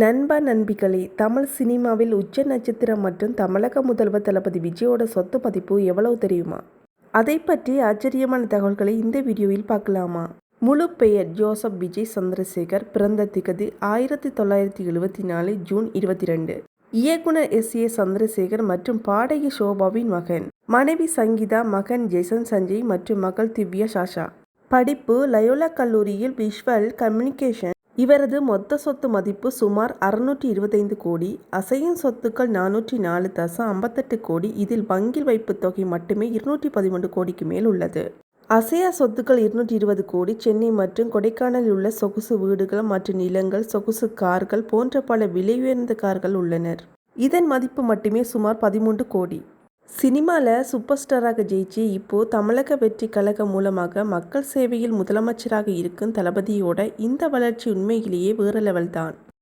நண்பா நண்பிகளே, தமிழ் சினிமாவில் உச்ச நட்சத்திரம் மற்றும் தமிழக முதல்வர் தளபதி விஜயோட சொத்து மதிப்பு எவ்வளவு தெரியுமா? அதை பற்றி ஆச்சரியமான தகவல்களை இந்த வீடியோவில் பார்க்கலாமா? முழு பெயர் ஜோசப் விஜய் சந்திரசேகர். பிறந்த திகதி 1974 ஜூன் 22. இயக்குனர் S.A. சந்திரசேகர் மற்றும் பாடகி ஷோபாவின் மகன். மனைவி சங்கீதா, மகன் ஜெசன் சஞ்சய் மற்றும் மகள் திவ்யா சாஷா. படிப்பு லயோலா கல்லூரியில் விஷுவல் கம்யூனிகேஷன். இவரது மொத்த சொத்து மதிப்பு சுமார் 625 கோடி. அசையும் சொத்துக்கள் 404.58 கோடி. இதில் வங்கி வைப்பு தொகை மட்டுமே 213 கோடிக்கு மேல் உள்ளது. அசையா சொத்துக்கள் 220 கோடி. சென்னை மற்றும் கொடைக்கானலில் உள்ள சொகுசு வீடுகள் மற்றும் நிலங்கள், சொகுசு கார்கள் போன்ற பல விலை உயர்ந்த கார்கள் உள்ளனர். இதன் மதிப்பு மட்டுமே சுமார் 13 கோடி. சினிமாவில் சூப்பர் ஸ்டாராக ஜெயிச்சு இப்போ தமிழக வெற்றி கழகம் மூலமாக மக்கள் சேவையில் முதலமைச்சராக இருக்கும் தளபதியோட இந்த வளர்ச்சி உண்மையிலேயே வேற லெவல் தான்.